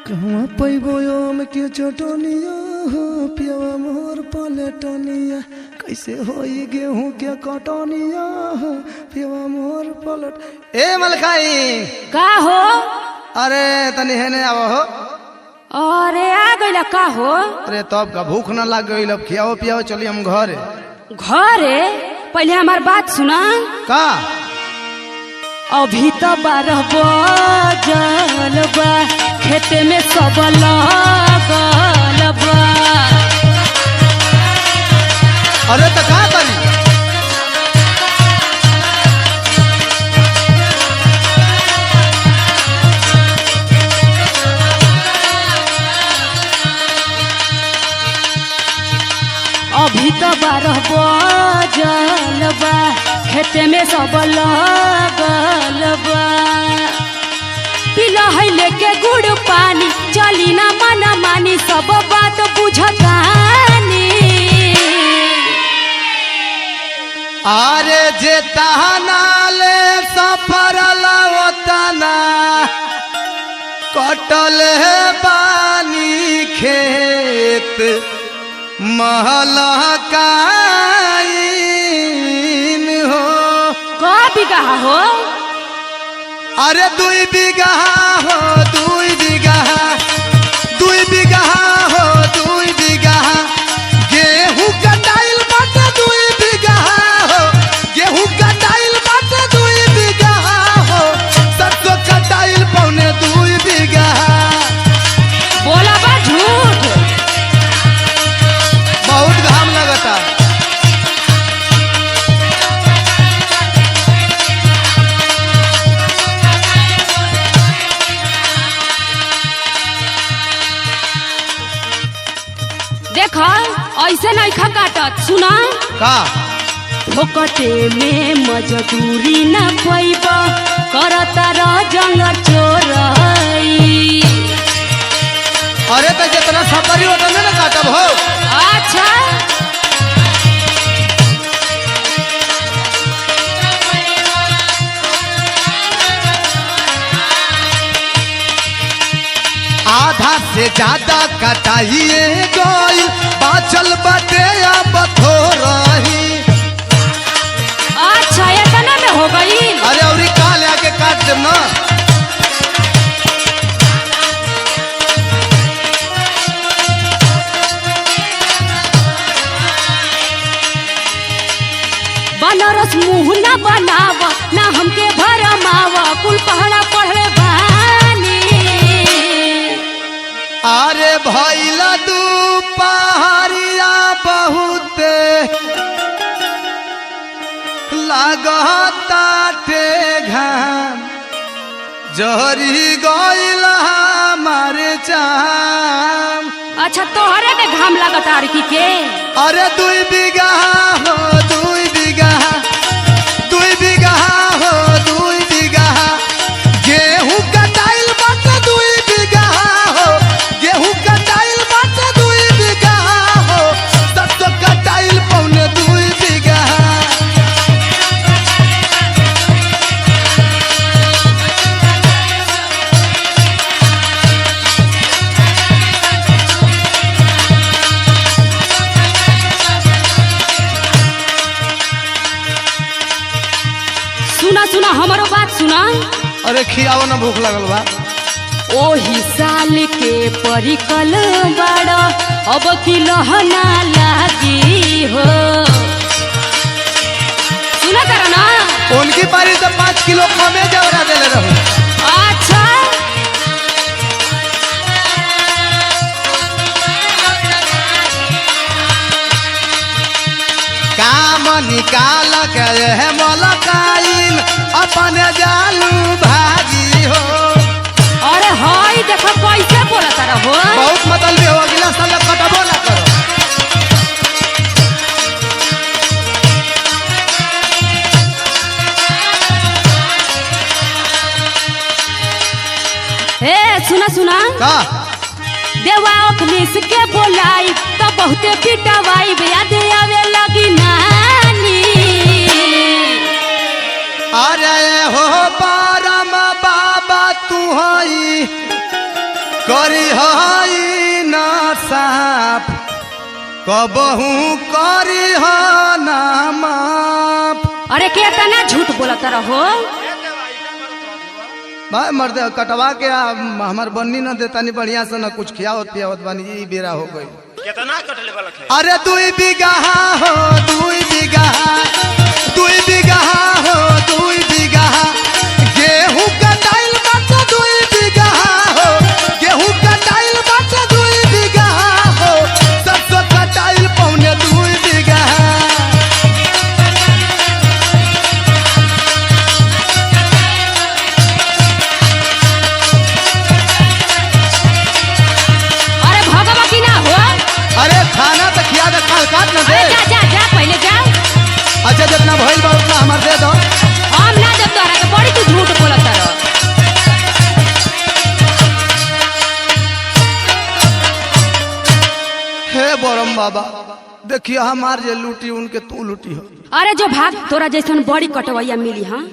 कहवा पैबो आम के चटनिया हो पियावा मोर पलटनिया कैसे होई गेहूं के कटनिया हो पियावा मोर पलट। ए मलकाई का हो? अरे तनी हेने आवो हो। अरे आ गइला का हो? अरे तब का भूख न लग गई, अब खियाओ पियाओ चली हम घरे। घरे? पहले हमार बात सुना। का अभी तो 12 बजल बा, खेते में सब लगल बा। अरे तो का करी? अभी तो 12 बजल बा, खेते में सब लगल बा। पिला है लेके गुड़ पानी, चली ना मना मानी, सब बात बुझतानी। अरे जे तहना ले सफर लवतना कटल है पानी खेत महलकाइन हो। का बिगहा हो? अरे 2 बीघा हो 2 बीघा 2 बीघा हो 2 बीघा गेहूं कटाइल बाटे 2 बीघा हो गेहूं कटाइल बाटे 2 बीघा हो सरसों कटाइल पौने 2 बीघा। बोला बा झूठ। बहुत घाम लगता। देखा ऐसे नहीं खा काटत, सुना। का फोकटे में मजदूरी न पैब, करता रह जंग चोरई। अरे तो जितना सफरी उतना ना काटब हो। अच्छा आधा से ज्यादा कटाइए गई बाचल बटे अब थोरही। अच्छा इतना में हो गई। अरे और काल आके काट देम ना। बनारस मुँह न बनाव, ना हमके भरमाव, कुल पहड़ा पढ़ले बानी। अरे भैला दुपहरिया बहुते लागताटे घाम जहरी गइल हमारे चाम। अच्छा तोहरे में घाम लगत आरकी के? अरे 2 बीघा हो 2 बीघा 2 बीघा हो 2 बीघा गेहूं कटाइल बाटे 2 बीघा हो गेहूं कटाइल बाटे 2 बीघा हो सरसों कटाइल पौने 2 बीघा। सुना सुना हमारो बात सुना। अरे खियाओ ना भूख लगल बा। ओही साल के परिकल बड़ा, अब की लहना लागी हो। सुना करो ना। उनकी पारी से 5 किलो कमे जवरा देले रहू। अच्छा काम निकाल के है मलकाइन अपने जालू भागी हो। अरे हाय देखो कैसे बोला तारा हो। बहुत मतलब हो अगला साल कटबो ना करो। ए सुना सुना। का देवा अखनीस के बोलाई तो बहुते पिटवाई, याद आवे लगी नानी। अरे हो परम बाबा तू हई करी हई ना साफ कबहू करी ह ना माफ। अरे केतना झूठ बोलत रहो। भाई मर्द कटवा के हमार बन्नी न देता नहीं बढ़िया से न कुछ खियावत पियावत बानी ई बेरा हो गई। कितना कटले वाला है? अरे 2 बीघा हो 2 बीघा 2 बीघा हो 2 बीघा गेहूं कटाइल बाटे 2 बीघा हो गेहूं कटाइल बाटे 2 बीघा हो सरसों कटाइल पौने 2 बीघा। अरे भगवा की ना हो। अरे खाना तो खिया दे काल काट न दे। अरे जा जा जा पहले जा। अच्छा जितना भइल बा उतना हमार दे दो। हम ना जब तोरा के बड़ी तू झूठ बोलत रहो। हे बरम बाबा देखिए हमार जे लूटी उनके तू लूटी हो। अरे जो भाग तोरा जैसन बड़ी कटवैया मिली हाँ।